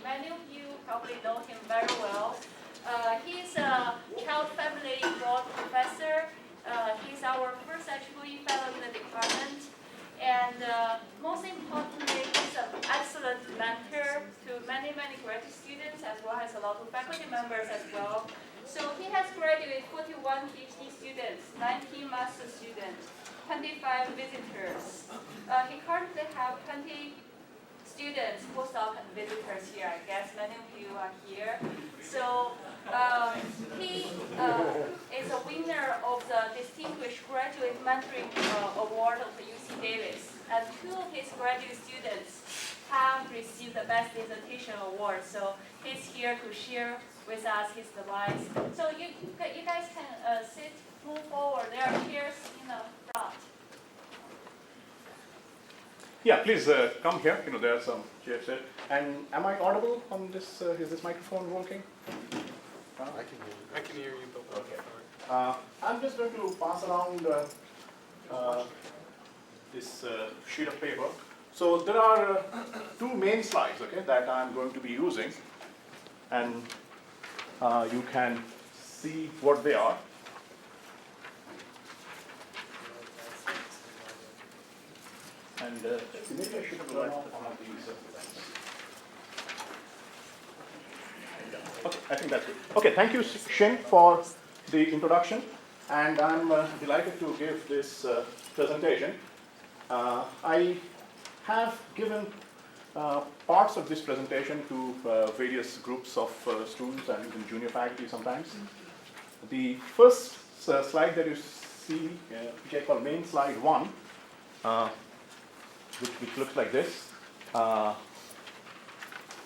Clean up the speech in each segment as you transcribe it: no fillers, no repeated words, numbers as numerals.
Many of you probably know him very well. He's a child family law professor. He's our first HOE fellow in the department. And most importantly, he's an excellent mentor to many, many graduate students, as well as a lot of faculty members as well. So he has graduated 41 PhD students, 19 master students, 25 visitors. He currently has 20 students, postdocs, and visitors here. I guess many of you are here. So he is a winner of the Distinguished Graduate Mentoring Award of the UC Davis. And 2 of his graduate students have received the Best Dissertation Award. So he's here to share with us his advice. So you guys can sit, move forward. There are chairs in the front. Yeah, please come here. There are some chairs there. And am I audible on this? Is this microphone working? I can hear you. But Okay. I'm just going to pass around this sheet of paper. So there are 2 main slides, okay, that I'm going to be using, and you can see what they are. And maybe I should turn off one of these things. Okay, I think that's good. Okay, thank you, Shin, for the introduction. And I'm delighted to give this presentation. I have given parts of this presentation to various groups of students and even junior faculty sometimes. The first slide that you see, which I call main slide 1, which looks like this.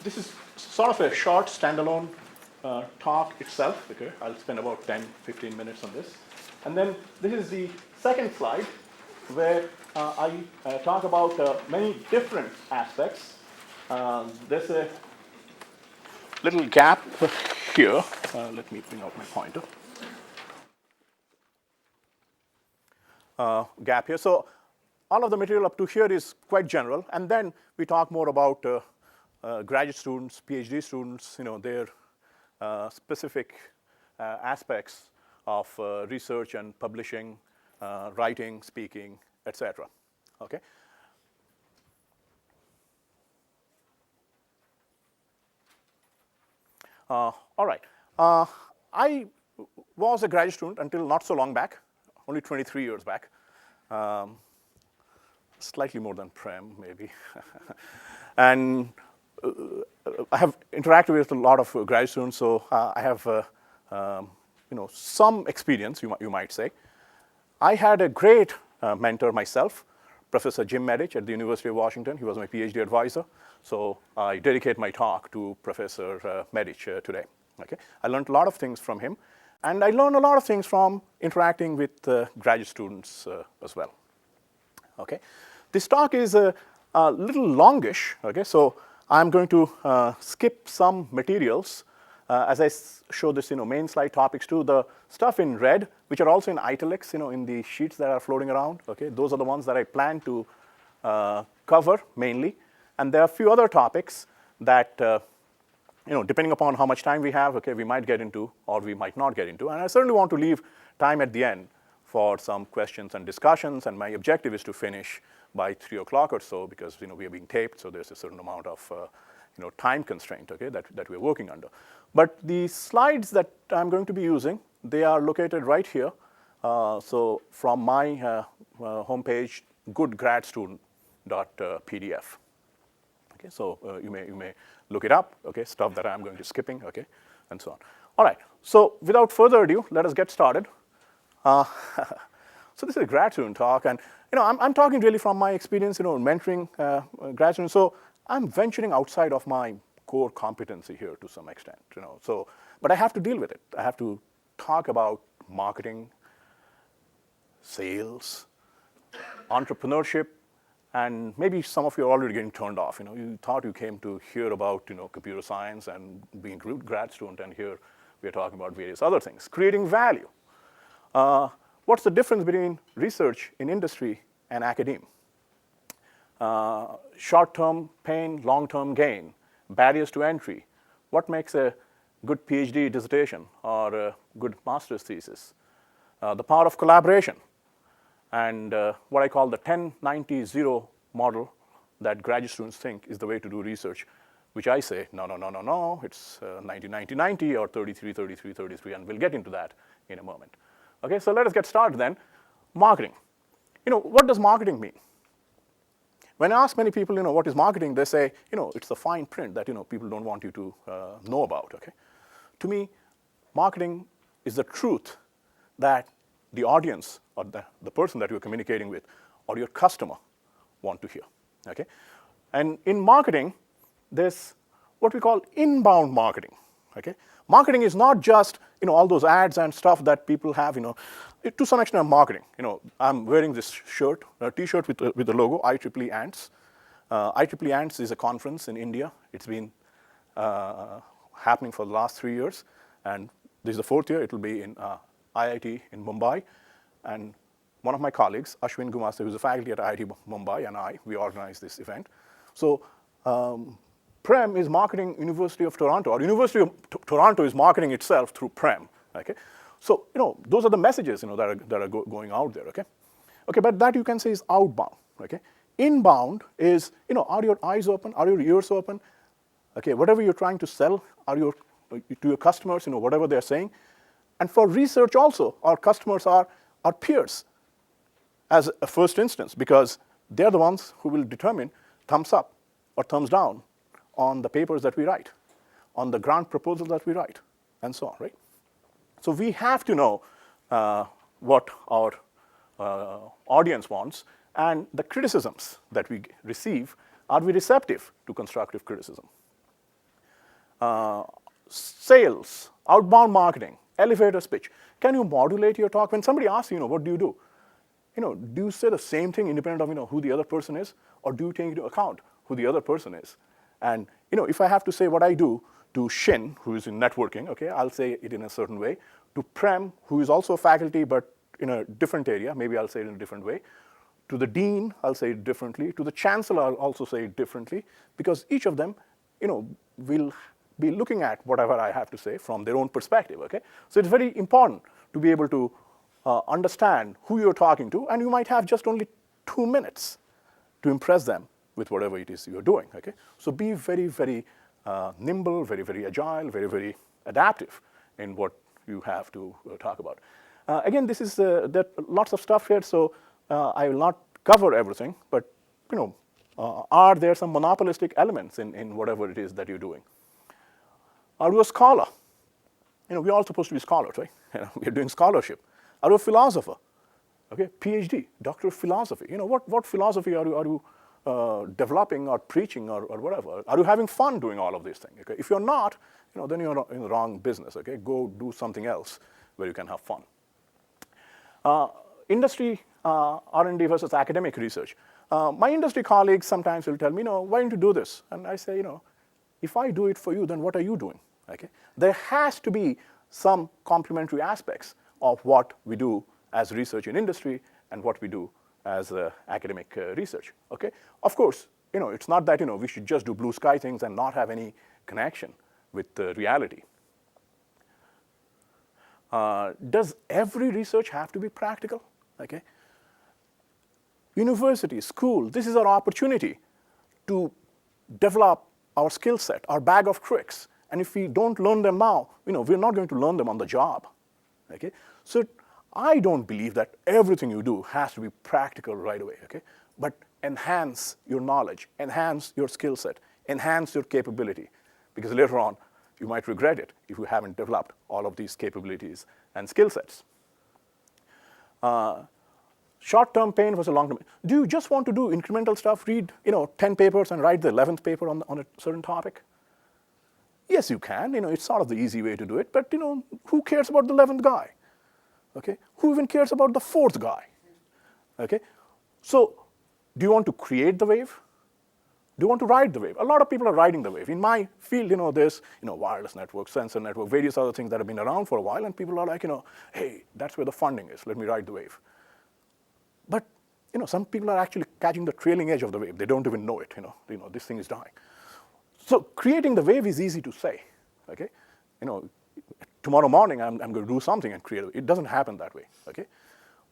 This is sort of a short standalone talk itself. Okay, I'll spend about 10-15 minutes on this. And then this is the second slide where I talk about many different aspects. There's a little gap here. Let me bring out my pointer. Gap here. So all of the material up to here is quite general, and then we talk more about graduate students, PhD students, their specific aspects of research and publishing, writing, speaking, etc. Okay. All right. I was a graduate student until not so long back, only 23 years back. Slightly more than Prem, maybe. And I have interacted with a lot of graduate students, so I have some experience, you might say. I had a great mentor myself, Professor Jim Medich at the University of Washington. He was my PhD advisor, so I dedicate my talk to Professor Medich today. Okay, I learned a lot of things from him, and I learned a lot of things from interacting with graduate students as well. Okay, this talk is a little longish. Okay, so I'm going to skip some materials as I show this, main slide topics too. The stuff in red, which are also in italics, in the sheets that are floating around. Okay, those are the ones that I plan to cover mainly, and there are a few other topics that depending upon how much time we have, okay, we might get into or we might not get into, and I certainly want to leave time at the end for some questions and discussions, and my objective is to finish by 3 o'clock or so, because we are being taped, so there's a certain amount of time constraint, okay, that we're working under. But the slides that I'm going to be using, they are located right here. So from my homepage, goodgradstudent.pdf. Okay, so you may look it up. Okay, stuff that I'm going to be skipping. Okay, and so on. All right. So without further ado, let us get started. So this is a grad student talk, and I'm talking really from my experience, mentoring grad students. So I'm venturing outside of my core competency here to some extent, So, but I have to deal with it. I have to talk about marketing, sales, entrepreneurship, and maybe some of you are already getting turned off. You thought you came to hear about computer science and being a grad student, and here we are talking about various other things. Creating value. What's the difference between research in industry and academia? Short-term pain, long-term gain. barriers to entry? What makes a good PhD dissertation or a good master's thesis? The power of collaboration, and what I call the 10-90-0 model that graduate students think is the way to do research, which I say, no, no, no, no, no, it's 90-90-90 or 33-33-33, and we'll get into that in a moment. Okay, so let us get started then. Marketing. What does marketing mean? When I ask many people, what is marketing, they say, it's the fine print that, people don't want you to know about, okay? To me, marketing is the truth that the audience or the person that you're communicating with or your customer want to hear, okay? And in marketing, there's what we call inbound marketing, okay? Marketing is not just, all those ads and stuff that people have, to some extent marketing. I'm wearing this shirt, a T-shirt with the logo, IEEE Ants. IEEE Ants is a conference in India. It's been happening for the last 3 years, and this is the 4th year. It will be in IIT in Mumbai, and one of my colleagues, Ashwin Gumasta, who's a faculty at IIT Mumbai, and we organized this event. So Prem is marketing University of Toronto, or University of Toronto is marketing itself through Prem, okay? So, those are the messages, that are going out there, okay? Okay, but that you can say is outbound, okay? Inbound is, are your eyes open? Are your ears open? Okay, whatever you're trying to sell, to your customers, whatever they're saying. And for research also, our customers are our peers as a first instance, because they're the ones who will determine thumbs up or thumbs down on the papers that we write, on the grant proposals that we write, and so on, right? So we have to know what our audience wants, and the criticisms that we receive, are we receptive to constructive criticism? Sales, outbound marketing, elevator speech. Can you modulate your talk? When somebody asks you, what do you do? Do you say the same thing independent of who the other person is, or do you take into account who the other person is? And if I have to say what I do to Shin, who is in networking, okay, I'll say it in a certain way. To Prem, who is also a faculty but in a different area, maybe I'll say it in a different way. To the dean, I'll say it differently. To the chancellor, I'll also say it differently, because each of them, will be looking at whatever I have to say from their own perspective, okay? So it's very important to be able to understand who you're talking to, and you might have just only 2 minutes to impress them with whatever it is you're doing, okay? So be very, very nimble, very, very agile, very, very adaptive in what you have to talk about. Again, this is there are lots of stuff here, so I will not cover everything, but are there some monopolistic elements in whatever it is that you're doing? Are you a scholar? We're all supposed to be scholars, right? We're doing scholarship. Are you a philosopher? Okay, PhD, Doctor of Philosophy. What philosophy are you developing or preaching or whatever? Are you having fun doing all of these things? Okay? If you're not, then you're in the wrong business. Okay, go do something else where you can have fun. Industry R&D versus academic research. My industry colleagues sometimes will tell me, why don't you do this? And I say, if I do it for you, then what are you doing? Okay, there has to be some complementary aspects of what we do as research in industry and what we do as academic research, okay? Of course, it's not that, we should just do blue sky things and not have any connection with reality. Does every research have to be practical, okay? University, school, this is our opportunity to develop our skill set, our bag of tricks. And if we don't learn them now, we're not going to learn them on the job, okay? So I don't believe that everything you do has to be practical right away, okay? But enhance your knowledge, enhance your skill set, enhance your capability, because later on, you might regret it if you haven't developed all of these capabilities and skill sets. Short-term pain versus long-term pain. Do you just want to do incremental stuff, read 10 papers and write the 11th paper on a certain topic? Yes, you can. It's sort of the easy way to do it, but who cares about the 11th guy? Okay? Who even cares about the 4th guy? Okay? So, do you want to create the wave? Do you want to ride the wave? A lot of people are riding the wave. In my field, there's wireless network, sensor network, various other things that have been around for a while, and people are like, hey, that's where the funding is. Let me ride the wave. But some people are actually catching the trailing edge of the wave. They don't even know it. This thing is dying. So creating the wave is easy to say, okay? You know, tomorrow morning I'm going to do something and create a wave. It doesn't happen that way, okay?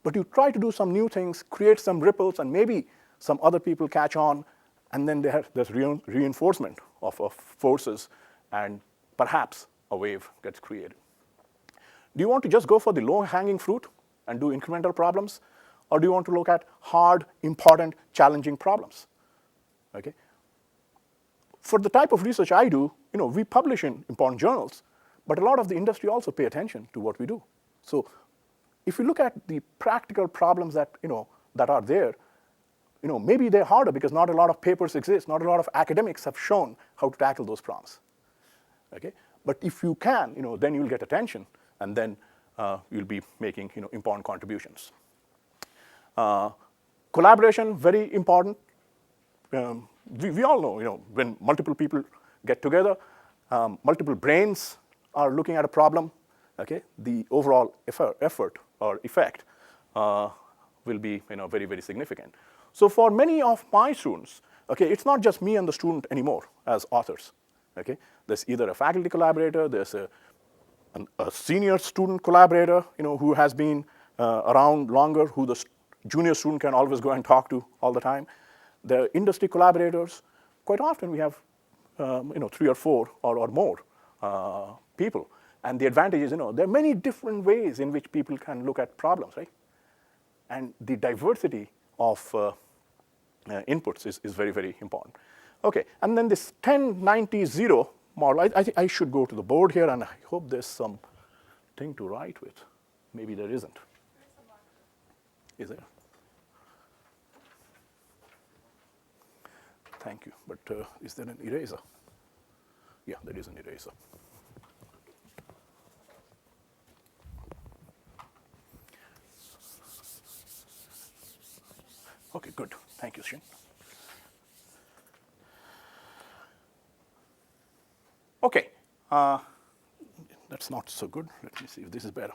But you try to do some new things, create some ripples, and maybe some other people catch on, and then there's reinforcement of forces, and perhaps a wave gets created. Do you want to just go for the low-hanging fruit and do incremental problems? Or do you want to look at hard, important, challenging problems? Okay? For the type of research I do, you know, we publish in important journals, but a lot of the industry also pay attention to what we do. So if you look at the practical problems that, you know, that are there, you know, maybe they're harder because not a lot of papers exist, not a lot of academics have shown how to tackle those problems. Okay? But if you can, you know, then you'll get attention, and then you'll be making, you know, important contributions. Collaboration, very important. We all know, you know, when multiple people get together, multiple brains are looking at a problem, okay, the overall effort or effect will be, you know, very, very significant. So for many of my students, okay, it's not just me and the student anymore as authors, okay? There's either a faculty collaborator, there's a senior student collaborator, you know, who has been around longer, who the junior student can always go and talk to all the time. The industry collaborators, quite often we have, you know, 3 or 4 or more people. And the advantage is, you know, there are many different ways in which people can look at problems, right? And the diversity of inputs is very, very important. Okay, and then this 10-90-0 model, I think I should go to the board here, and I hope there's some thing to write with. Maybe there isn't. Is there? Thank you, but is there an eraser? Yeah, there is an eraser. Okay, good. Thank you, Shin. Okay, that's not so good. Let me see if this is better.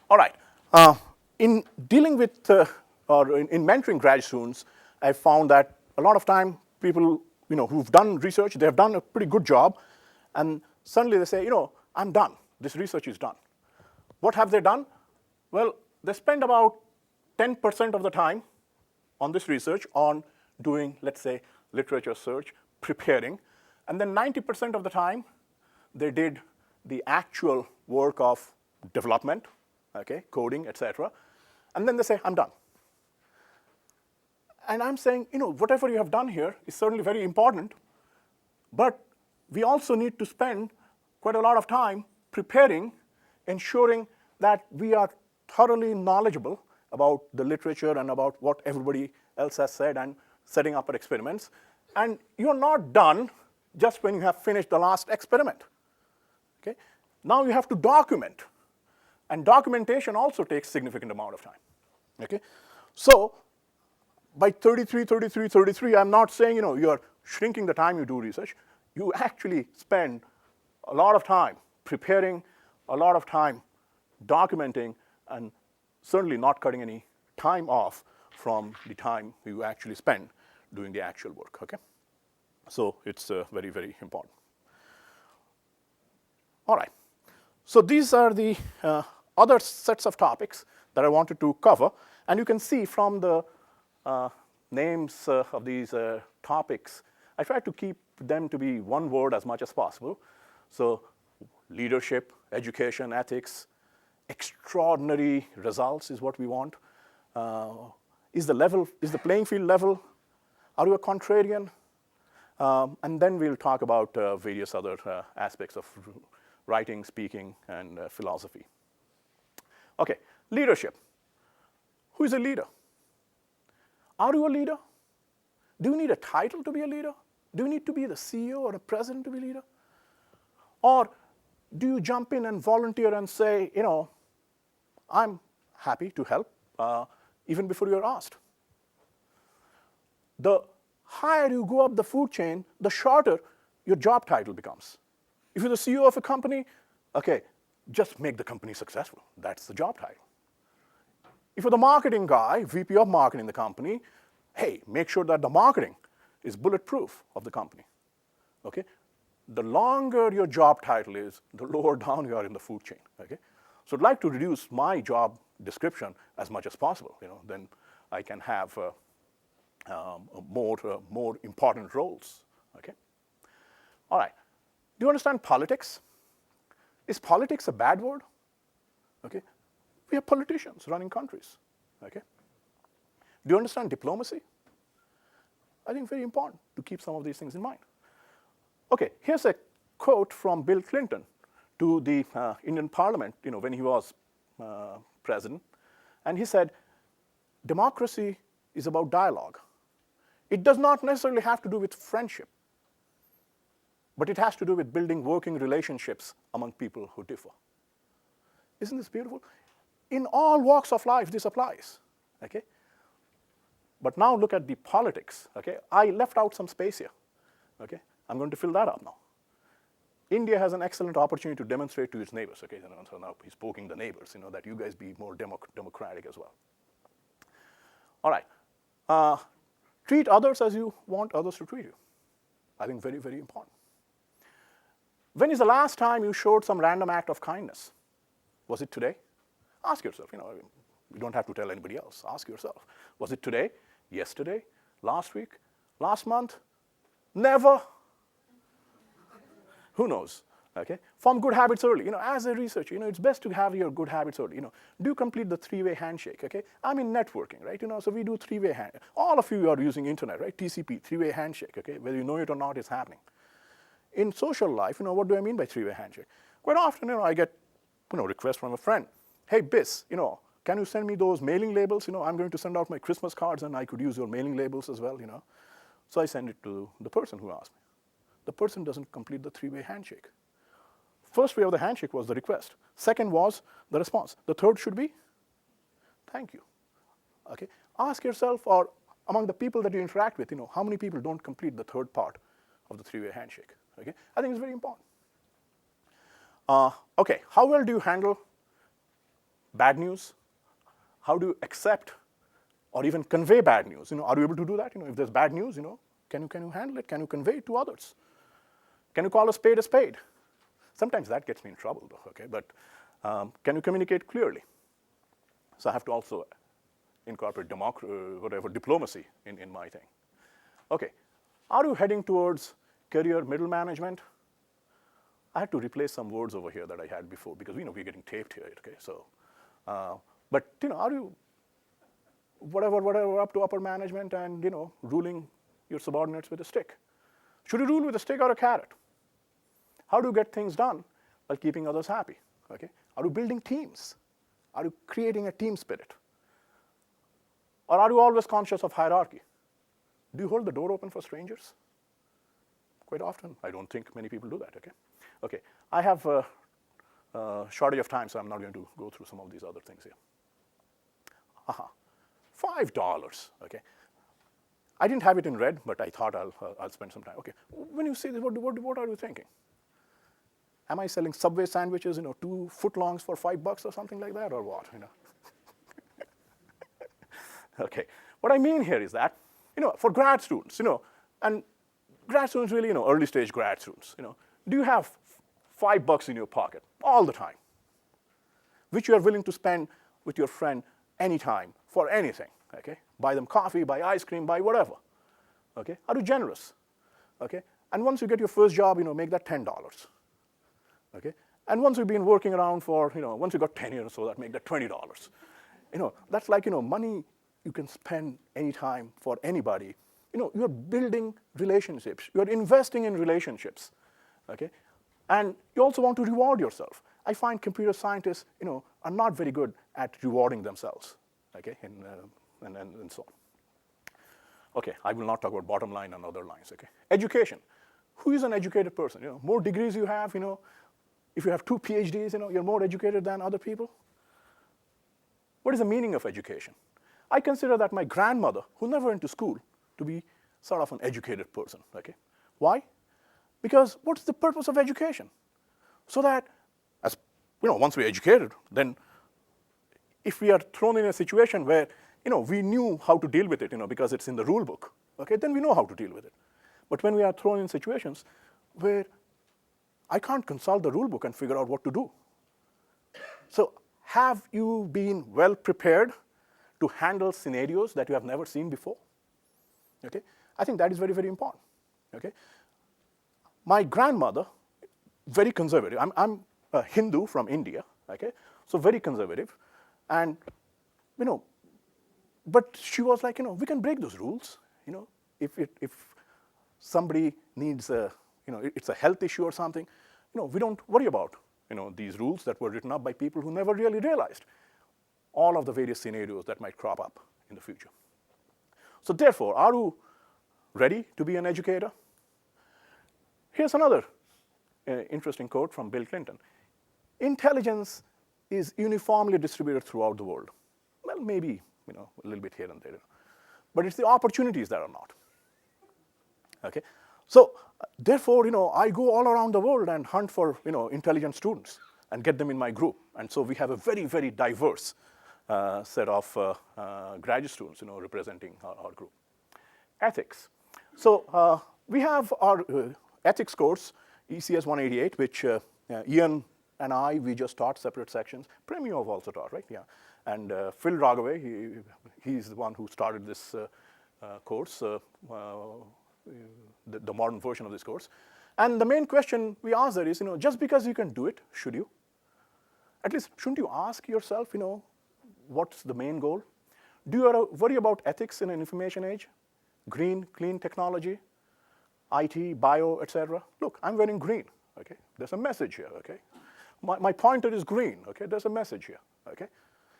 All right. In dealing with or in mentoring grad students, I found that a lot of time people, you know, who've done research, they have done a pretty good job, and suddenly they say, you know, I'm done. This research is done. What have they done? Well, they spend about 10% of the time on this research on doing, let's say, literature search, preparing, and then 90% of the time they did the actual work of development, okay, coding, etc. And then they say, I'm done. And I'm saying, you know, whatever you have done here is certainly very important, but we also need to spend quite a lot of time preparing, ensuring that we are thoroughly knowledgeable about the literature and about what everybody else has said and setting up our experiments. And you're not done just when you have finished the last experiment. Okay? Now you have to document. And documentation also takes a significant amount of time. Okay? So by 33, I'm not saying, you know, you're shrinking the time you do research. You actually spend a lot of time preparing, a lot of time documenting, and certainly not cutting any time off from the time you actually spend doing the actual work, okay? So it's very, very important. All right. So these are the other sets of topics that I wanted to cover. And you can see from the names of these topics, I tried to keep them to be one word as much as possible. So leadership, education, ethics, extraordinary results is what we want. Is the playing field level? Are you a contrarian? And then we'll talk about various other aspects of writing, speaking, and philosophy. Okay, leadership. Who is a leader? Are you a leader? Do you need a title to be a leader? Do you need to be the CEO or the president to be a leader? Or do you jump in and volunteer and say, you know, I'm happy to help even before you're asked? The higher you go up the food chain, the shorter your job title becomes. If you're the CEO of a company, okay, just make the company successful. That's the job title. If you're the marketing guy, VP of marketing in the company, hey, make sure that the marketing is bulletproof of the company. Okay? The longer your job title is, the lower down you are in the food chain. Okay? So I'd like to reduce my job description as much as possible. Then I can have more important roles. Okay? All right. Do you understand politics? Is politics a bad word? Okay? We have politicians running countries. Okay? Do you understand diplomacy? I think very important to keep some of these things in mind. Okay, here's a quote from Bill Clinton to the Indian Parliament, when he was president, and he said, "Democracy is about dialogue. It does not necessarily have to do with friendship, but it has to do with building working relationships among people who differ." Isn't this beautiful? In all walks of life, this applies. Okay? But now look at the politics. Okay? I left out some space here. Okay? I'm going to fill that up now. India has an excellent opportunity to demonstrate to its neighbors. Okay? So now he's poking the neighbors, that you guys be more democratic as well. All right. Treat others as you want others to treat you. I think very, very important. When is the last time you showed some random act of kindness? Was it today? Ask yourself. You don't have to tell anybody else. Ask yourself. Was it today? Yesterday? Last week? Last month? Never? Who knows? Okay? Form good habits early. As a researcher, it's best to have your good habits early. Do complete the three-way handshake. Okay? I'm in networking, right? So we do three-way handshake. All of you are using internet, right? TCP, three-way handshake. Okay? Whether you know it or not, it's happening. In social life, what do I mean by three-way handshake? Quite often, I get, requests from a friend. Hey, Bis, can you send me those mailing labels? I'm going to send out my Christmas cards, and I could use your mailing labels as well. So I send it to the person who asked me. The person doesn't complete the three-way handshake. First way of the handshake was the request. Second was the response. The third should be, thank you. Okay? Ask yourself, or among the people that you interact with, how many people don't complete the third part of the three-way handshake? Okay? I think it's very important. Okay, how well do you handle bad news? How do you accept or even convey bad news? Are you able to do that? If there's bad news, can you handle it? Can you convey it to others? Can you call a spade a spade? Sometimes that gets me in trouble, though. Okay, but can you communicate clearly? So I have to also incorporate diplomacy in my thing. Okay, are you heading towards career middle management? I had to replace some words over here that I had before because we're getting taped here. Okay, so. But are you whatever up to upper management and ruling your subordinates with a stick? Should you rule with a stick or a carrot? How do you get things done while keeping others happy? Okay? Are you building teams? Are you creating a team spirit? Or are you always conscious of hierarchy? Do you hold the door open for strangers? Quite often. I don't think many people do that. Okay. Okay. I have shortage of time, so I'm not going to go through some of these other things here. $5. Okay. I didn't have it in red, but I thought I'll spend some time. Okay. When you say this, what are you thinking? Am I selling Subway sandwiches, 2 footlongs for $5 or something like that, or what? Okay. What I mean here is that, for grad students, and grad students really, early stage grad students, do you have $5 in your pocket all the time, which you are willing to spend with your friend anytime for anything? Okay, buy them coffee, buy ice cream, buy whatever. Okay, are you generous? Okay, and once you get your first job, make that $10. Okay, and once you've been working around for, once you got 10 years or so, that make that $20. That's like, money you can spend anytime for anybody. You're building relationships. You're investing in relationships. Okay, and you also want to reward yourself. I find computer scientists, are not very good at rewarding themselves. Okay, and so on. Okay, I will not talk about bottom line and other lines. Okay, education. Who is an educated person? More degrees you have, if you have 2 PhDs, you're more educated than other people. What is the meaning of education? I consider that my grandmother, who never went to school, to be sort of an educated person. Okay, why? Because what's the purpose of education? So that, once we're educated, then if we are thrown in a situation where, we knew how to deal with it, because it's in the rule book, okay, then we know how to deal with it. But when we are thrown in situations where I can't consult the rule book and figure out what to do. So have you been well prepared to handle scenarios that you have never seen before? Okay? I think that is very, very important. Okay? My grandmother, very conservative. I'm a Hindu from India, okay? So very conservative. And, but she was like, we can break those rules. If somebody needs it's a health issue or something, we don't worry about, these rules that were written up by people who never really realized all of the various scenarios that might crop up in the future. So therefore, are you ready to be an educator? Here's another interesting quote from Bill Clinton. Intelligence is uniformly distributed throughout the world. Well, maybe, a little bit here and there. But it's the opportunities that are not. Okay? So therefore, I go all around the world and hunt for, intelligent students and get them in my group. And so we have a very, very diverse set of graduate students, representing our group. Ethics. So we have our ethics course, ECS 188, which Ian and we just taught separate sections. Prem, you have also taught, right? Yeah. And Phil Raghawe, he's the one who started this course, the modern version of this course. And the main question we ask there is, just because you can do it, should you? At least, shouldn't you ask yourself, what's the main goal? Do you worry about ethics in an information age? Green, clean technology, IT, bio, etc. Look, I'm wearing green, okay? There's a message here, okay? My pointer is green, okay? There's a message here, okay?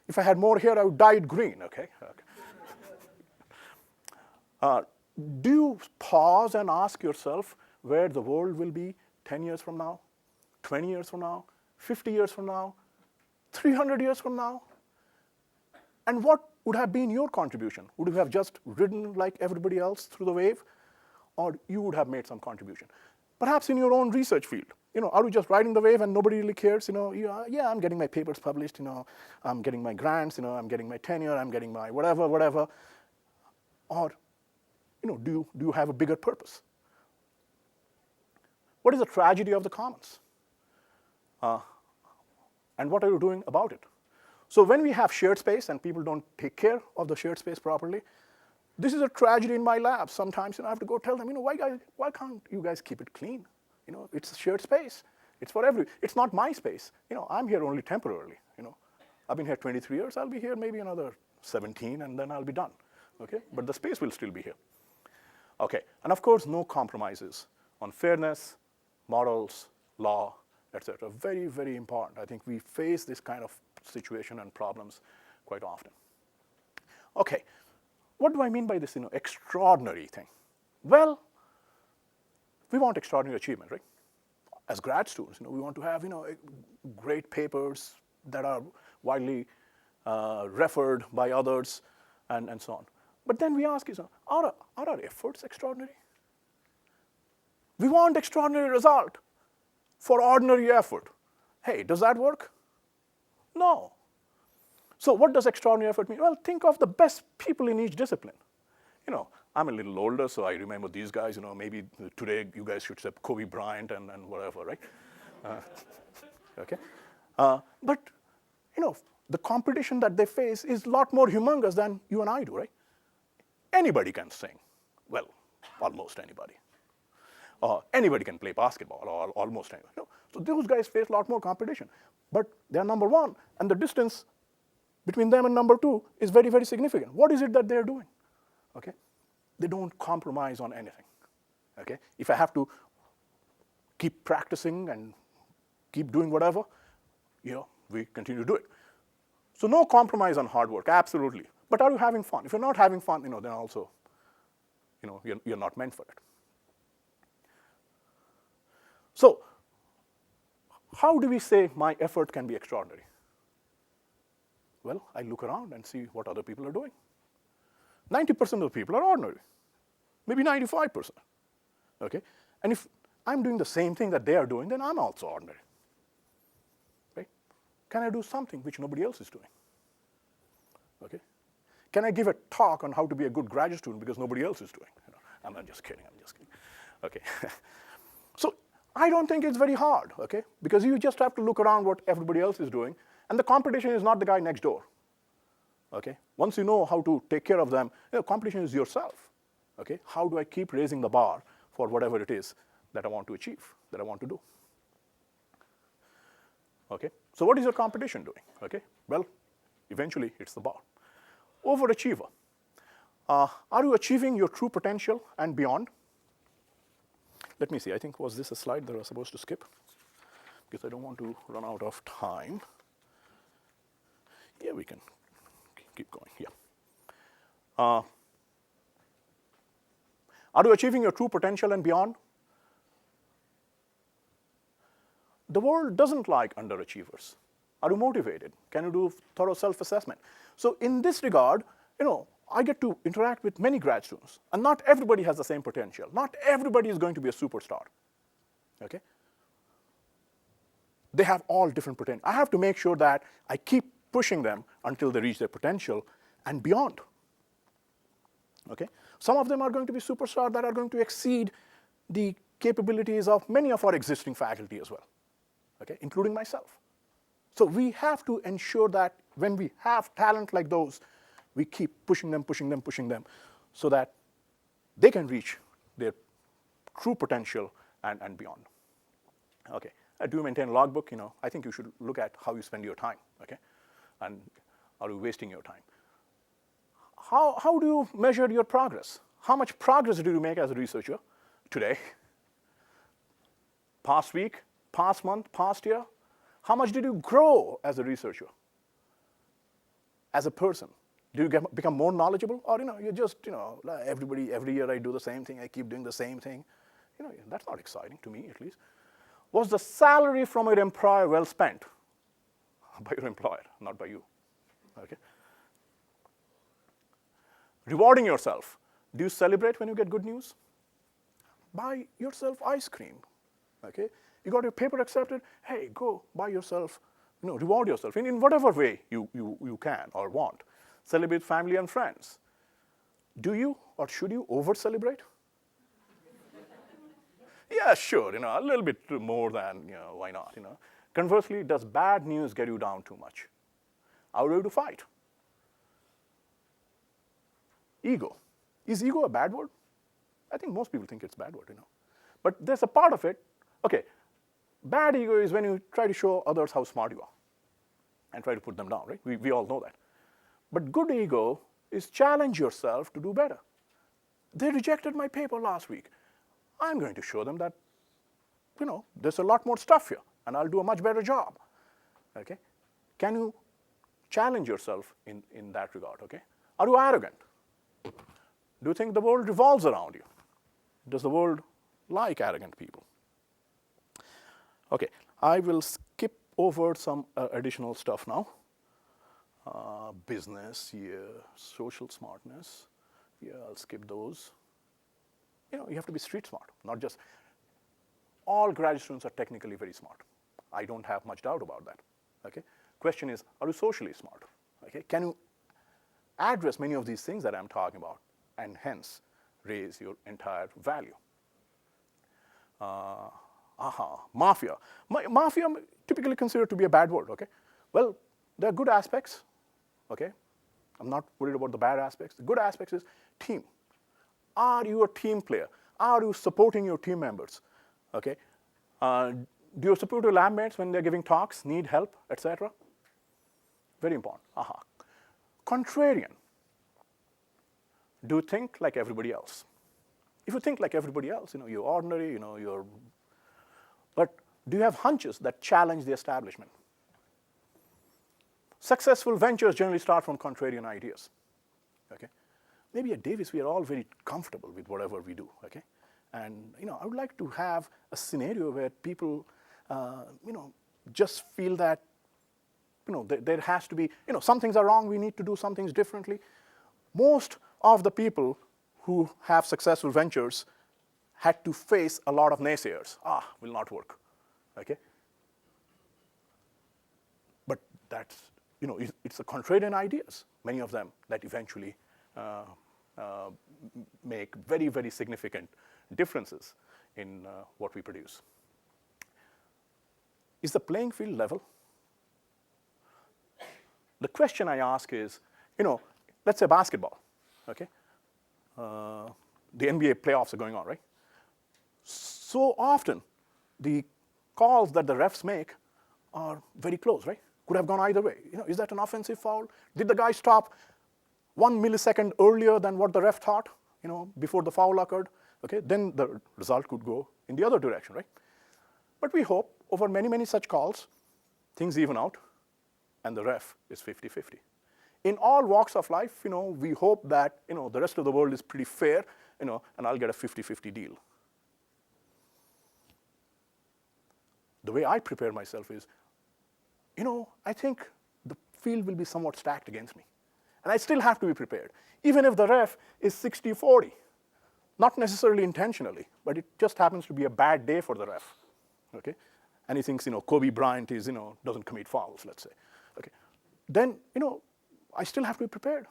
If I had more hair, I would dye it green, okay? Do you pause and ask yourself where the world will be 10 years from now, 20 years from now, 50 years from now, 300 years from now? And what would have been your contribution? Would you have just ridden like everybody else through the wave? Or you would have made some contribution? Perhaps in your own research field. Are you just riding the wave and nobody really cares? Yeah, I'm getting my papers published, I'm getting my grants, I'm getting my tenure, I'm getting my whatever. Or, do you have a bigger purpose? What is the tragedy of the commons? And what are you doing about it? So when we have shared space and people don't take care of the shared space properly, this is a tragedy in my lab. Sometimes I have to go tell them, why can't you guys keep it clean? It's a shared space. It's for it's not my space. I'm here only temporarily. I've been here 23 years. I'll be here maybe another 17, and then I'll be done. Okay? But the space will still be here. Okay. And of course, no compromises on fairness, morals, law, etc. Very, very important. I think we face this kind of situation and problems quite often. Okay. What do I mean by this, extraordinary thing? Well, we want extraordinary achievement, right? As grad students, we want to have, great papers that are widely referred by others, and so on. But then we ask, are our efforts extraordinary? We want extraordinary result for ordinary effort. Hey, does that work? No. So what does extraordinary effort mean? Well, think of the best people in each discipline. I'm a little older, so I remember these guys. Maybe today you guys should say Kobe Bryant and whatever, right? Okay. But, the competition that they face is a lot more humongous than you and I do, right? Anybody can sing. Well, almost anybody. Anybody can play basketball, or almost anybody. So those guys face a lot more competition. But they're number one, and the distance between them and number two is very, very significant. What is it that they're doing? Okay? They don't compromise on anything. Okay? If I have to keep practicing and keep doing whatever, we continue to do it. So no compromise on hard work, absolutely. But are you having fun? If you're not having fun, then also, you're not meant for it. So how do we say my effort can be extraordinary? Well, I look around and see what other people are doing. 90% of the people are ordinary, maybe 95%. Okay? And if I'm doing the same thing that they are doing, then I'm also ordinary. Right? Can I do something which nobody else is doing? Okay? Can I give a talk on how to be a good graduate student because nobody else is doing? I'm just kidding. Okay. So I don't think it's very hard, okay? Because you just have to look around what everybody else is doing, and the competition is not the guy next door. Okay? Once you know how to take care of them, competition is yourself. Okay? How do I keep raising the bar for whatever it is that I want to achieve, that I want to do? Okay? So what is your competition doing? Okay? Well, eventually it's the bar. Overachiever. Are you achieving your true potential and beyond? Let me see. I think, was this a slide that I was supposed to skip? Because I don't want to run out of time. Yeah, we can keep going. Yeah. Are you achieving your true potential and beyond? The world doesn't like underachievers. Are you motivated? Can you do thorough self-assessment? So in this regard, I get to interact with many grad students, and not everybody has the same potential. Not everybody is going to be a superstar. Okay? They have all different potential. I have to make sure that I keep pushing them until they reach their potential and beyond. Okay? Some of them are going to be superstars that are going to exceed the capabilities of many of our existing faculty as well, okay, including myself. So we have to ensure that when we have talent like those, we keep pushing them, so that they can reach their true potential and beyond. Okay. Do you maintain a logbook? I think you should look at how you spend your time, okay? And are you wasting your time? How do you measure your progress? How much progress do you make as a researcher today, past week, past month, past year? How much did you grow as a researcher, as a person? Do you become more knowledgeable? Or, you're just, every year I do the same thing, I keep doing the same thing. That's not exciting to me, at least. Was the salary from your employer well spent? By your employer, not by you, okay? Rewarding yourself. Do you celebrate when you get good news? Buy yourself ice cream, okay? You got your paper accepted, hey, go buy yourself, reward yourself in whatever way you can or want. Celebrate family and friends. Do you or should you over-celebrate? Yeah, sure, a little bit more than, why not, Conversely, does bad news get you down too much? Are you ready to fight? Ego. Is ego a bad word? I think most people think it's a bad word, But there's a part of it, okay, bad ego is when you try to show others how smart you are and try to put them down, right? We all know that. But good ego is challenge yourself to do better. They rejected my paper last week. I'm going to show them that, there's a lot more stuff here, and I'll do a much better job, okay? Can you challenge yourself in that regard, okay? Are you arrogant? Do you think the world revolves around you? Does the world like arrogant people? Okay, I will skip over some additional stuff now. Business, yeah, social smartness, yeah, I'll skip those. You have to be street smart, not just, all graduate students are technically very smart. I don't have much doubt about that, okay? Question is, are you socially smart, okay? Can you address many of these things that I'm talking about and hence raise your entire value? Mafia. Mafia typically considered to be a bad word, okay? Well, there are good aspects, okay? I'm not worried about the bad aspects. The good aspects is team. Are you a team player? Are you supporting your team members, okay? Do you support your lab mates when they're giving talks, need help, etc.? Very important. Contrarian. Do you think like everybody else? If you think like everybody else, you're ordinary, but do you have hunches that challenge the establishment? Successful ventures generally start from contrarian ideas, okay? Maybe at Davis, we are all very comfortable with whatever we do, okay? And, I would like to have a scenario where people, just feel that, there has to be, some things are wrong, we need to do some things differently. Most of the people who have successful ventures had to face a lot of naysayers. Will not work, okay? But that's it's the contrarian ideas, many of them, that eventually make very, very significant differences in what we produce. Is the playing field level? The question I ask is, let's say basketball, okay? The NBA playoffs are going on, right? So often, the calls that the refs make are very close, right? Could have gone either way. Is that an offensive foul? Did the guy stop 1 millisecond earlier than what the ref thought, before the foul occurred? Okay, then the result could go in the other direction, right? But we hope over many, many such calls, things even out, and the ref is 50-50. In all walks of life, we hope that, the rest of the world is pretty fair, and I'll get a 50-50 deal. The way I prepare myself is, I think the field will be somewhat stacked against me. And I still have to be prepared, even if the ref is 60-40. Not necessarily intentionally, but it just happens to be a bad day for the ref, okay? And he thinks, Kobe Bryant is, doesn't commit fouls, let's say, okay? Then, I still have to be prepared.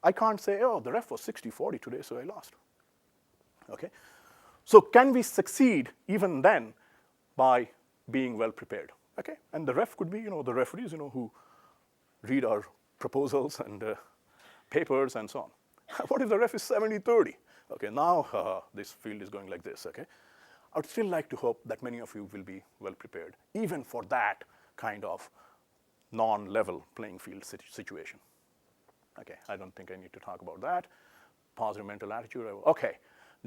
I can't say, oh, the ref was 60-40 today, so I lost, okay? So can we succeed even then by being well prepared, okay? And the ref could be, the referees, who read our proposals and papers and so on. What if the ref is 70-30? Okay, now this field is going like this, okay? I would still like to hope that many of you will be well prepared, even for that kind of non-level playing field situation. Okay, I don't think I need to talk about that. Positive mental attitude. Okay,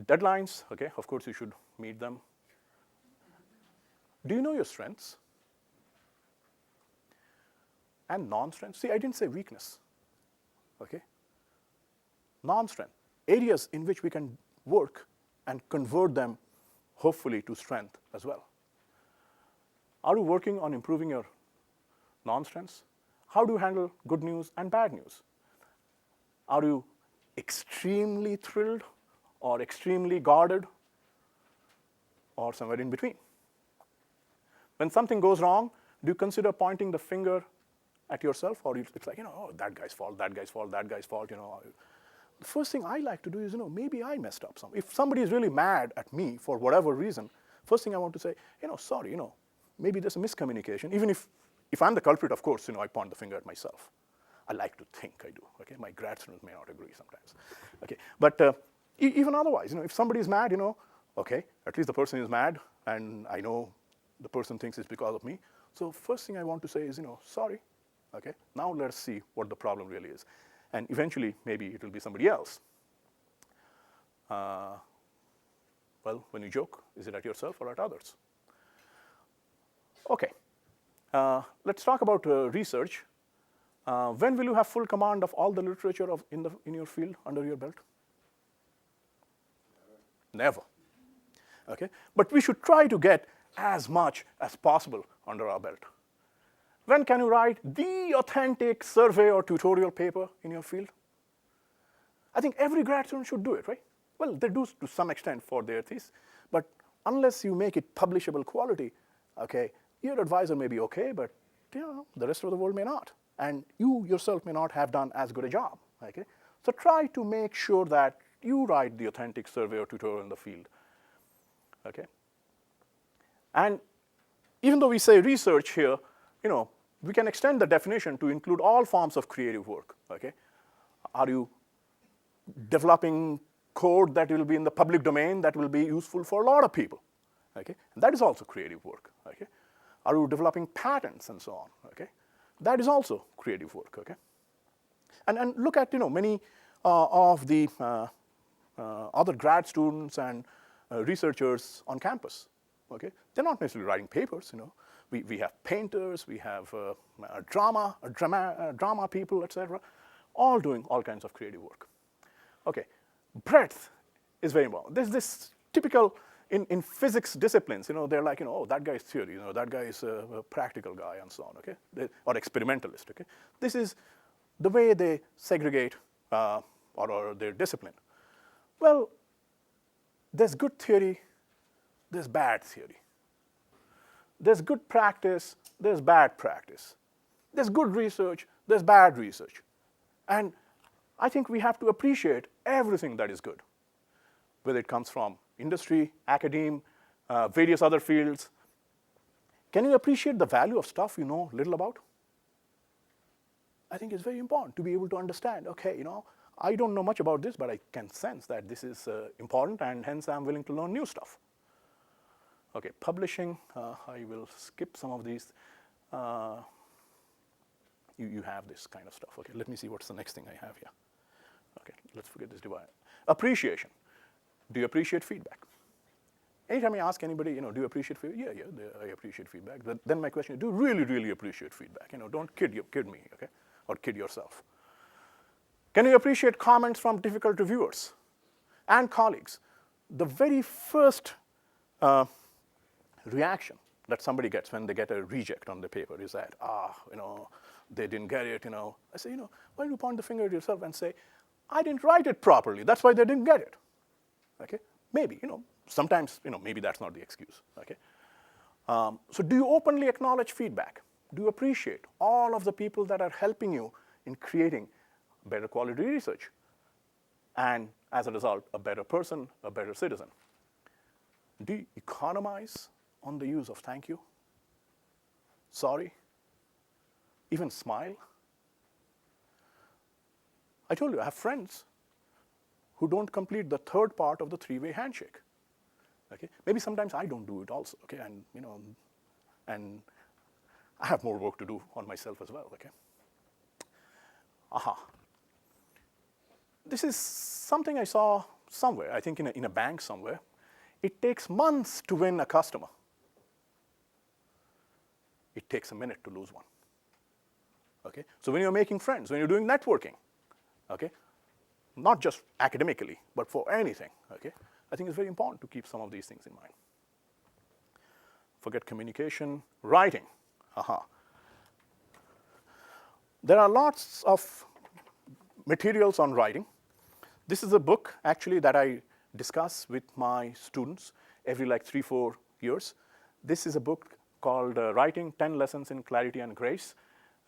deadlines, okay, of course you should meet them. Do you know your strengths? And non-strengths? See, I didn't say weakness, okay? Non-strength, areas in which we can work and convert them, hopefully, to strength as well. Are you working on improving your non-strengths? How do you handle good news and bad news? Are you extremely thrilled or extremely guarded or somewhere in between? When something goes wrong, do you consider pointing the finger at yourself, or it's like, oh, that guy's fault, that guy's fault, that guy's fault, The first thing I like to do is, maybe I messed up some. If somebody is really mad at me for whatever reason, first thing I want to say, sorry, maybe there's a miscommunication. Even if I'm the culprit, of course, I point the finger at myself. I like to think I do, okay? My grad students may not agree sometimes, okay? But even otherwise, if somebody is mad, okay, at least the person is mad, and I know the person thinks it's because of me. So first thing I want to say is, sorry, okay? Now let's see what the problem really is. And eventually, maybe it will be somebody else. Well, when you joke, is it at yourself or at others? Okay, let's talk about research. When will you have full command of all the literature in your field under your belt? Never. Okay, but we should try to get as much as possible under our belt. When can you write the authentic survey or tutorial paper in your field? I think every grad student should do it, right? Well, they do to some extent for their thesis, but unless you make it publishable quality, okay, your advisor may be okay, but the rest of the world may not. And you yourself may not have done as good a job, okay? So try to make sure that you write the authentic survey or tutorial in the field, okay? And even though we say research here, we can extend the definition to include all forms of creative work, okay? Are you developing code that will be in the public domain that will be useful for a lot of people, okay? And that is also creative work, okay? Are you developing patents and so on, okay? That is also creative work, okay? And look at, many of the other grad students and researchers on campus, okay? They're not necessarily writing papers, We have painters, we have drama people, etc., all doing all kinds of creative work. Okay, breadth is very important. There's this typical, in physics disciplines, they're like, oh, that guy's theory, that guy is a practical guy and so on, okay? Or experimentalist, okay? This is the way they segregate or their discipline. Well, there's good theory, there's bad theory. There's good practice, there's bad practice. There's good research, there's bad research. And I think we have to appreciate everything that is good, whether it comes from industry, academe, various other fields. Can you appreciate the value of stuff you know little about? I think it's very important to be able to understand, okay, I don't know much about this, but I can sense that this is important, and hence I'm willing to learn new stuff. Okay, publishing, I will skip some of these. You have this kind of stuff. Okay, let me see what's the next thing I have here. Okay, let's forget this divide. Appreciation. Do you appreciate feedback? Anytime I ask anybody, do you appreciate feedback? Yeah, I appreciate feedback. But then my question is, do you really, really appreciate feedback? Don't kid me, okay? Or kid yourself. Can you appreciate comments from difficult reviewers and colleagues? The very first reaction that somebody gets when they get a reject on the paper is that, they didn't get it, I say, why don't you point the finger at yourself and say, I didn't write it properly, that's why they didn't get it, okay? Maybe, sometimes, maybe that's not the excuse, okay? So do you openly acknowledge feedback? Do you appreciate all of the people that are helping you in creating better quality research? And as a result, a better person, a better citizen. Do you economize on the use of thank you, sorry, even smile? I told you, I have friends who don't complete the third part of the three-way handshake. Okay? Maybe sometimes I don't do it also, okay? And I have more work to do on myself as well, okay? This is something I saw somewhere, I think in a bank somewhere. It takes months to win a customer. It takes a minute to lose one. Okay? So when you're making friends, when you're doing networking, okay, not just academically, but for anything, okay, I think it's very important to keep some of these things in mind. Forget communication, writing. There are lots of materials on writing. This is a book, actually, that I discuss with my students every 3-4 years. This is a book called Writing 10 Lessons in Clarity and Grace.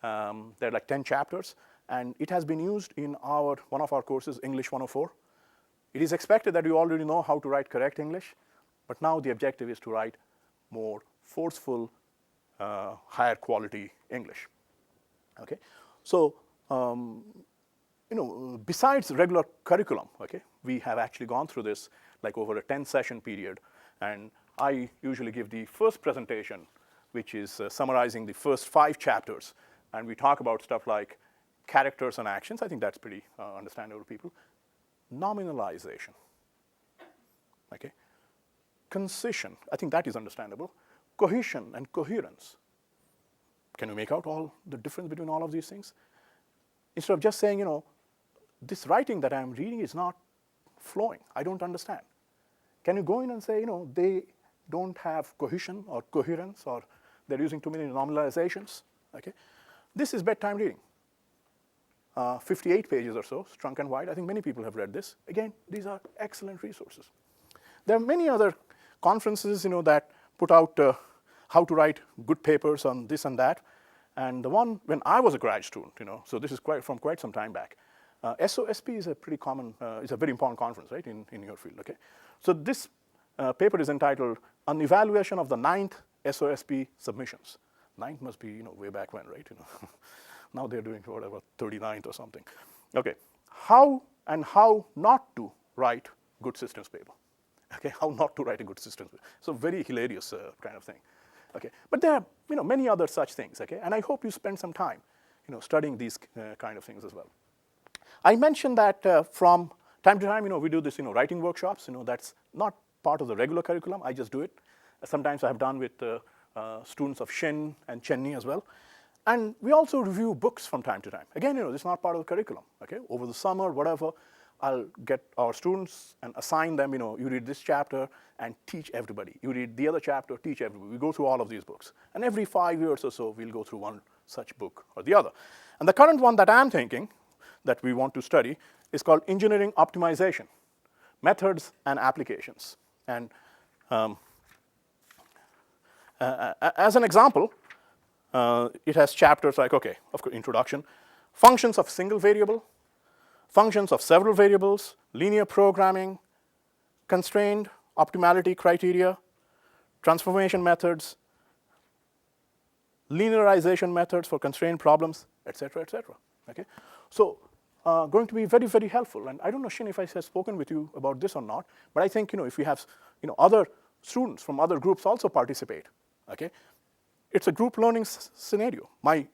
There are 10 chapters, and it has been used in one of our courses, English 104. It is expected that you already know how to write correct English, but now the objective is to write more forceful, higher quality English. Okay? So, besides regular curriculum, okay, we have actually gone through this over a 10-session period, and I usually give the first presentation, which is summarizing the first 5 chapters, and we talk about stuff like characters and actions. I think that's pretty understandable to people. Nominalization, okay? Concision, I think that is understandable. Cohesion and coherence. Can you make out all the difference between all of these things? Instead of just saying, this writing that I'm reading is not flowing, I don't understand. Can you go in and say, they don't have cohesion or coherence, or they're using too many nominalizations, okay? This is bedtime reading. 58 pages or so, Strunk and White. I think many people have read this. Again, these are excellent resources. There are many other conferences, that put out how to write good papers on this and that. And the one when I was a grad student, so this is from quite some time back. SOSP is a pretty common, is a very important conference, right, in your field, okay? So this paper is entitled An Evaluation of the 9th SOSP Submissions. 9th must be, way back when, right? Now they're doing whatever, 39th or something. Okay, how not to write good systems paper. Okay, how not to write a good systems paper. So very hilarious kind of thing. Okay, but there are, many other such things, okay? And I hope you spend some time, studying these kind of things as well. I mentioned that from time to time, we do this, writing workshops. That's not part of the regular curriculum. I just do it. Sometimes I have done with students of Shin and Chenny as well. And we also review books from time to time. Again, this is not part of the curriculum, okay? Over the summer, whatever, I'll get our students and assign them, you read this chapter and teach everybody. You read the other chapter, teach everybody. We go through all of these books. And every 5 years or so, we'll go through one such book or the other. And the current one that I'm thinking that we want to study is called Engineering Optimization, Methods and Applications. And as an example, It has chapters like, okay, of course, introduction, functions of single variable, functions of several variables, linear programming, constrained optimality criteria, transformation methods, linearization methods for constrained problems, et cetera, et cetera. Okay? So going to be very, very helpful. And I don't know, Shin, if I have spoken with you about this or not, but I think if we have other students from other groups also participate, okay? It's a group learning scenario. My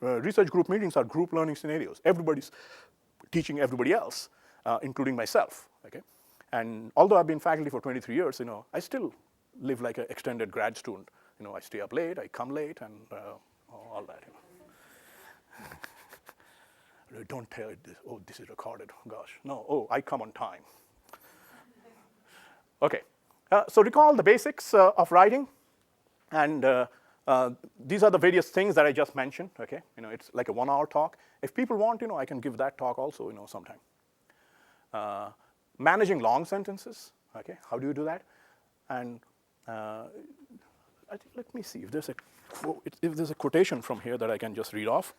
research group meetings are group learning scenarios. Everybody's teaching everybody else, including myself, okay? And although I've been faculty for 23 years, I still live like an extended grad student. I stay up late, I come late, and all that. Don't tell it this. Oh, this is recorded. Gosh, no. Oh, I come on time. Okay. So recall the basics of writing, and these are the various things that I just mentioned. Okay. It's like a 1-hour talk. If people want, I can give that talk also, sometime. Managing long sentences. Okay. How do you do that? And I think, let me see if there's a quotation from here that I can just read off.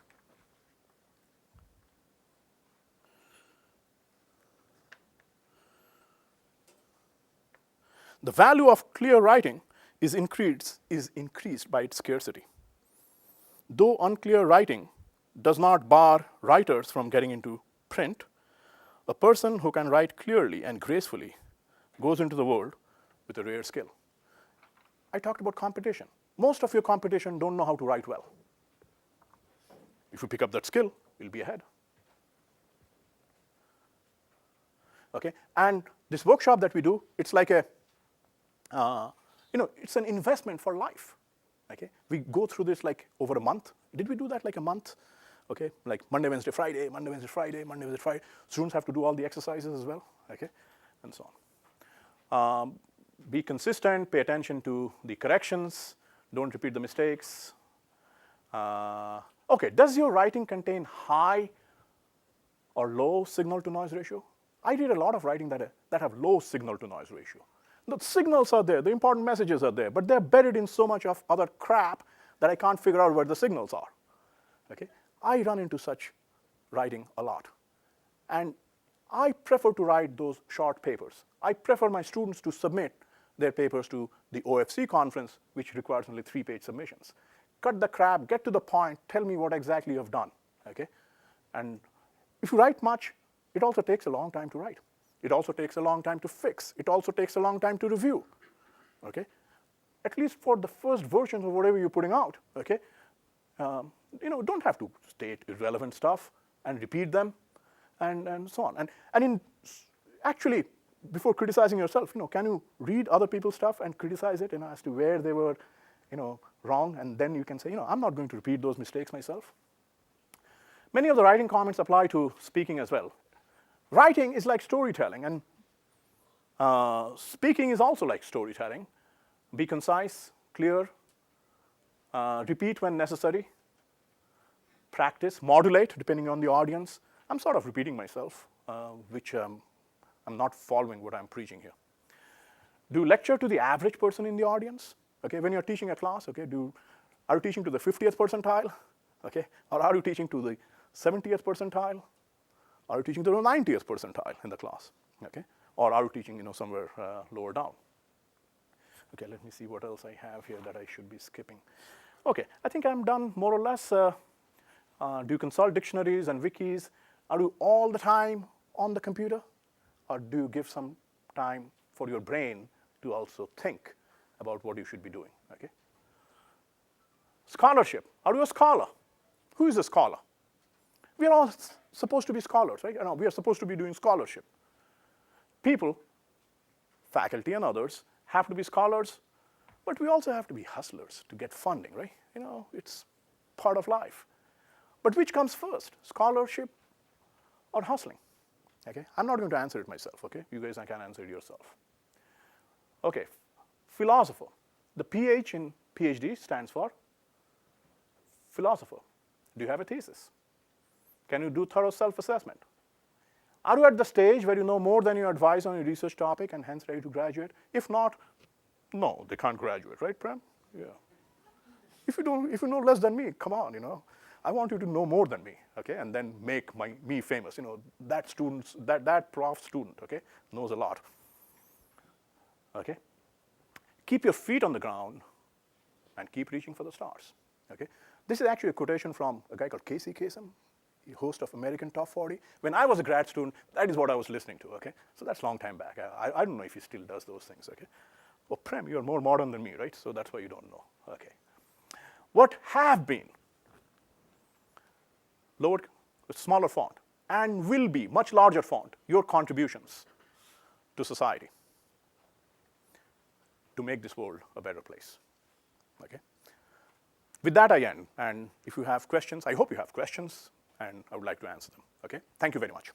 The value of clear writing is increased by its scarcity. Though unclear writing does not bar writers from getting into print, a person who can write clearly and gracefully goes into the world with a rare skill. I talked about competition. Most of your competition don't know how to write well. If you pick up that skill, you'll be ahead. Okay, and this workshop that we do, it's like a it's an investment for life. Okay, we go through this like over a month. Did we do that like a month? Okay, like Monday, Wednesday, Friday, Monday, Wednesday, Friday, Monday, Wednesday, Friday. Students have to do all the exercises as well. Okay, and so on. Be consistent. Pay attention to the corrections. Don't repeat the mistakes. Okay, does your writing contain high or low signal-to-noise ratio? I read a lot of writing that have low signal-to-noise ratio. The signals are there, the important messages are there, but they're buried in so much of other crap that I can't figure out where the signals are. Okay? I run into such writing a lot. And I prefer to write those short papers. I prefer my students to submit their papers to the OFC conference, which requires only 3-page submissions. Cut the crap, get to the point, tell me what exactly you have done. Okay? And if you write much, it also takes a long time to write. It also takes a long time to fix. It also takes a long time to review. Okay? At least for the first versions of whatever you're putting out. Okay? Don't have to state irrelevant stuff and repeat them and so on. And actually, before criticizing yourself, can you read other people's stuff and criticize it as to where they were wrong, and then you can say, I'm not going to repeat those mistakes myself. Many of the writing comments apply to speaking as well. Writing is like storytelling, and speaking is also like storytelling. Be concise, clear, repeat when necessary, practice, modulate depending on the audience. I'm sort of repeating myself, which I'm not following what I'm preaching here. Do lecture to the average person in the audience. Okay, when you're teaching a class, okay, are you teaching to the 50th percentile? Okay, or are you teaching to the 70th percentile? Are you teaching to the 90th percentile in the class? Okay, or are you teaching somewhere lower down? Okay, let me see what else I have here that I should be skipping. Okay, I think I'm done more or less. Do you consult dictionaries and wikis? Are you all the time on the computer? Or do you give some time for your brain to also think about what you should be doing? Okay. Scholarship. Are you a scholar? Who is a scholar? We are all supposed to be scholars, right? We are supposed to be doing scholarship. People, faculty and others, have to be scholars, but we also have to be hustlers to get funding, right? It's part of life. But which comes first, scholarship or hustling? Okay, I'm not going to answer it myself, okay? You guys can answer it yourself. Okay, philosopher. The PH in PhD stands for philosopher. Do you have a thesis? Can you do thorough self-assessment? Are you at the stage where you know more than you advise on your research topic and hence ready to graduate? If not, no, they can't graduate, right, Prem? Yeah. if you know less than me, come on, I want you to know more than me, okay, and then make me famous. That prof student, okay, knows a lot. Okay, keep your feet on the ground and keep reaching for the stars. Okay, this is actually a quotation from a guy called Casey Kasem, host of American Top 40. When I was a grad student, that is what I was listening to. Okay, so that's a long time back. I don't know if he still does those things. Okay, well, Prem, you're more modern than me, right? So that's why you don't know. Okay, what have been lowered, smaller font, and will be much larger font, your contributions to society to make this world a better place. Okay? With that, I end. And if you have questions, I hope you have questions, and I would like to answer them. Okay? Thank you very much.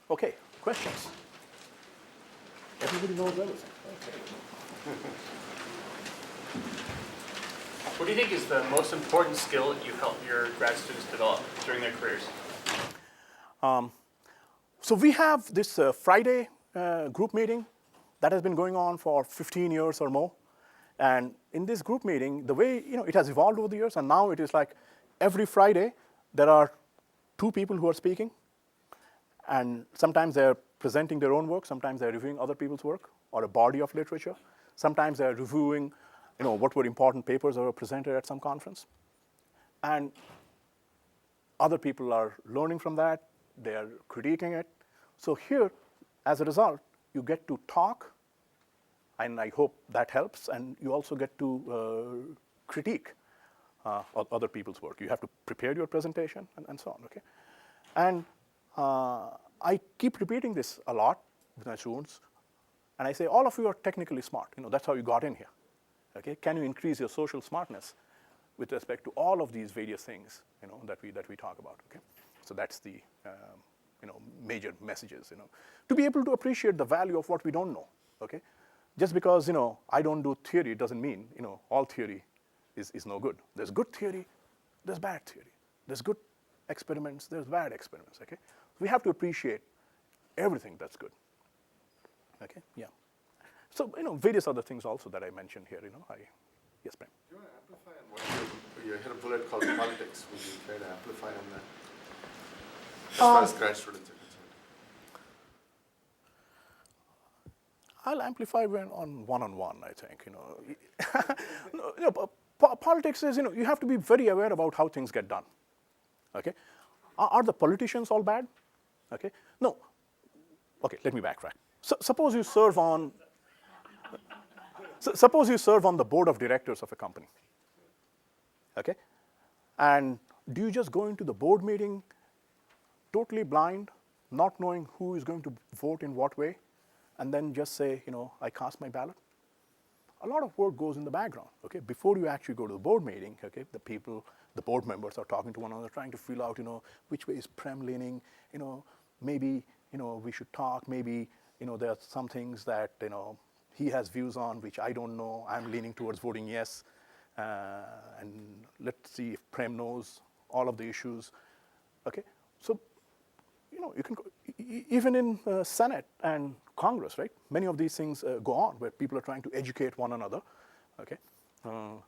Okay, questions? Everybody knows everything. Okay. What do you think is the most important skill that you've helped your grad students develop during their careers? So we have this Friday group meeting that has been going on for 15 years or more. And in this group meeting, the way it has evolved over the years, and now it is like every Friday there are 2 people who are speaking, and sometimes they're presenting their own work, sometimes they're reviewing other people's work or a body of literature. Sometimes they're reviewing what were important papers that were presented at some conference. And other people are learning from that, they are critiquing it. So here, as a result, you get to talk, and I hope that helps, and you also get to critique other people's work. You have to prepare your presentation and so on, okay? And I keep repeating this a lot with my students, and I say, all of you are technically smart. That's how you got in here, okay? Can you increase your social smartness with respect to all of these various things, that we talk about, okay? So that's the major messages, to be able to appreciate the value of what we don't know, okay? Just because I don't do theory doesn't mean all theory is no good. There's good theory, there's bad theory. There's good experiments, there's bad experiments, okay? We have to appreciate everything that's good, okay? Yeah. So various other things also that I mentioned here. Yes, Prem. Do you want to amplify on what you hit a bullet called politics? Would you try to amplify on that? As far as grad students are concerned. I'll amplify on one-on-one, I think. Politics is, you have to be very aware about how things get done. Okay? Are the politicians all bad? Okay? No. Okay, let me backtrack. Suppose you serve on the board of directors of a company. Okay? And do you just go into the board meeting totally blind, not knowing who is going to vote in what way, and then just say, I cast my ballot? A lot of work goes in the background, okay? Before you actually go to the board meeting, okay, the board members are talking to one another, trying to feel out, which way is Prem leaning, maybe, we should talk, maybe, there are some things that, he has views on which I don't know, I'm leaning towards voting yes, and let's see if Prem knows all of the issues, okay? So, you can go, even in Senate and Congress, right? Many of these things go on where people are trying to educate one another, okay? I'm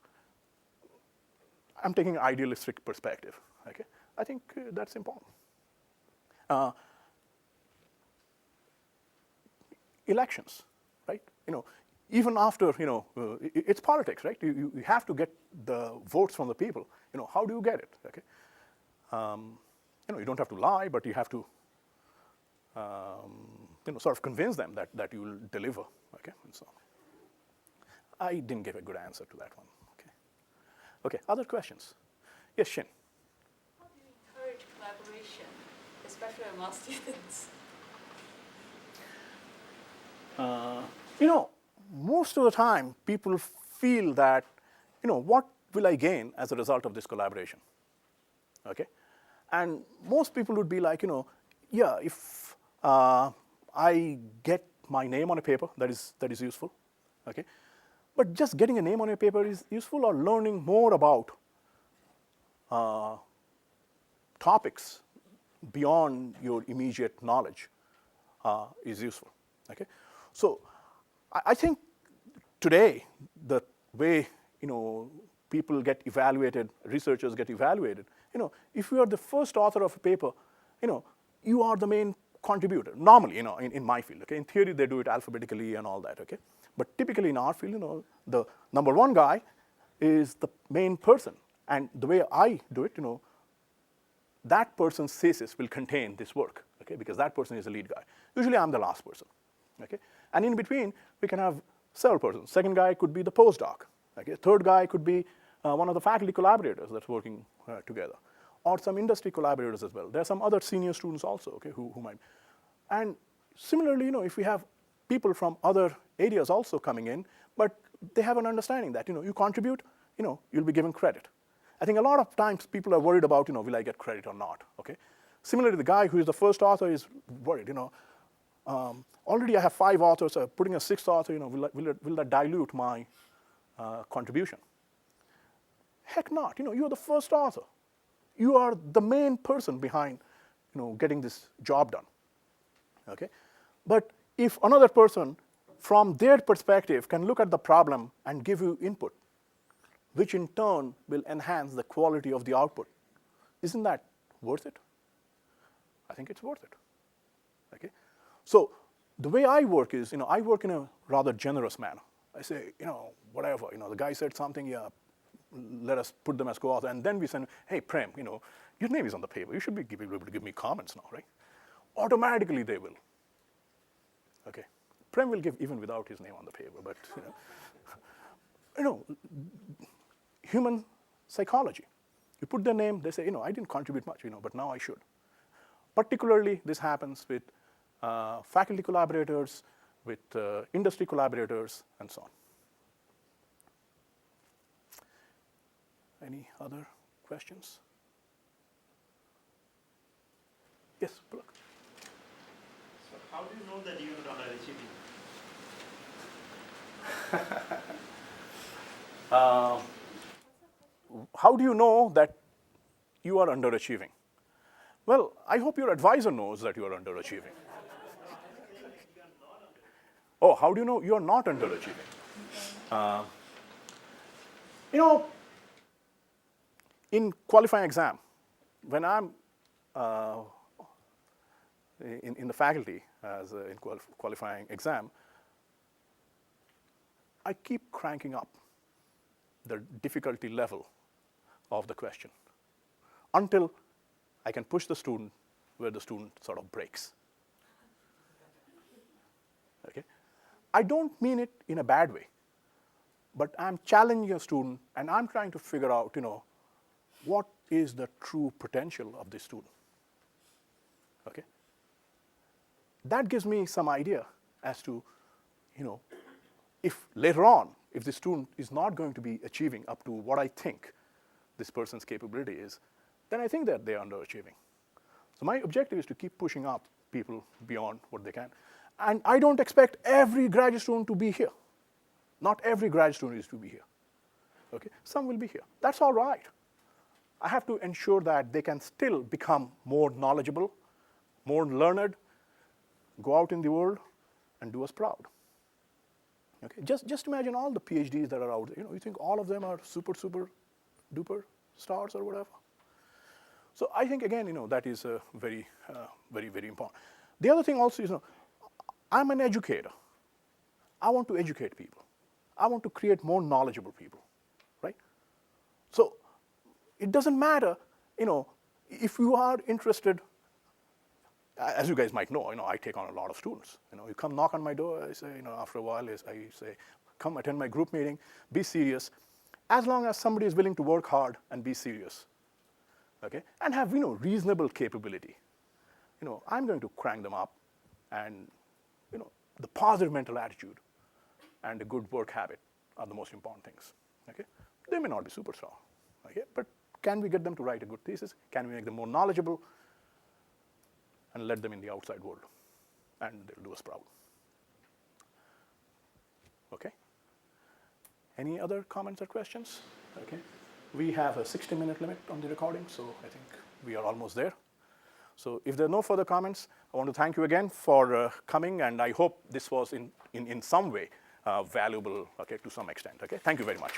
taking an idealistic perspective, okay? I think that's important. Elections, right? Even after, it's politics, right? You have to get the votes from the people. How do you get it, okay? You don't have to lie, but you have to sort of convince them that you will deliver, okay, and so on. I didn't give a good answer to that one, okay. Okay, other questions? Yes, Shin. How do you encourage collaboration, especially among students? Most of the time, people feel that, what will I gain as a result of this collaboration, okay? And most people would be like, yeah, if I get my name on a paper, that is useful, okay? But just getting a name on a paper is useful, or learning more about topics beyond your immediate knowledge is useful. Okay, so I think today the way people get evaluated, researchers get evaluated. If you are the first author of a paper, you are the main contributor. Normally, in my field, okay. In theory, they do it alphabetically and all that, okay. But typically in our field, the number one guy is the main person, and the way I do it, that person's thesis will contain this work, okay, because that person is the lead guy. Usually, I'm the last person, okay. And in between, we can have several persons. Second guy could be the postdoc. Okay. Third guy could be one of the faculty collaborators that's working together, or some industry collaborators as well. There are some other senior students also, okay, who might. And similarly, if we have people from other areas also coming in, but they have an understanding that, you contribute, you'll be given credit. I think a lot of times people are worried about, will I get credit or not, okay? Similarly, the guy who is the first author is worried, already I have 5 authors, so putting a 6th author, will that dilute my contribution? Heck not, you are the first author. You are the main person behind, getting this job done, okay? But if another person, from their perspective, can look at the problem and give you input, which in turn will enhance the quality of the output, isn't that worth it? I think it's worth it, okay? So the way I work is, I work in a rather generous manner. I say, whatever, the guy said something, yeah, let us put them as co-author, and then we send, hey, Prem, your name is on the paper. You should be able to give me comments now, right? Automatically they will. Okay, Prem will give even without his name on the paper, but human psychology. You put their name, they say, I didn't contribute much, but now I should. Particularly, this happens with faculty collaborators, with industry collaborators, and so on. Any other questions? Yes, Pulak. So how do you know that you are underachieving? How do you know that you are underachieving? Well, I hope your advisor knows that you are underachieving. Oh, how do you know you are not underachieving? In qualifying exam, when I'm in the faculty as in qualifying exam, I keep cranking up the difficulty level of the question until I can push the student where the student sort of breaks. Okay? I don't mean it in a bad way, but I'm challenging a student and I'm trying to figure out, what is the true potential of this student. Okay? That gives me some idea as to, if later on, if the student is not going to be achieving up to what I think this person's capability is, then I think that they are underachieving. So my objective is to keep pushing up people beyond what they can. And I don't expect every graduate student to be here. Not every graduate student is to be here. Okay? Some will be here. That's all right. I have to ensure that they can still become more knowledgeable, more learned, go out in the world, and do us proud. Okay? Just imagine all the PhDs that are out there. You think all of them are super, super duper stars or whatever? So I think, again, that is very, very, very important. The other thing also is, I'm an educator. I want to educate people. I want to create more knowledgeable people, right? So it doesn't matter, if you are interested, as you guys might know, I take on a lot of students. You come knock on my door, I say, after a while, I say, come attend my group meeting, be serious, as long as somebody is willing to work hard and be serious, okay, and have, reasonable capability. I'm going to crank them up, and, the positive mental attitude and a good work habit are the most important things, okay? They may not be superstar, okay, but can we get them to write a good thesis? Can we make them more knowledgeable? And let them in the outside world, and they'll do us proud. Okay? Any other comments or questions? Okay. We have a 60-minute limit on the recording, so I think we are almost there. So if there are no further comments, I want to thank you again for coming, and I hope this was in some way valuable, okay, to some extent. Okay, thank you very much.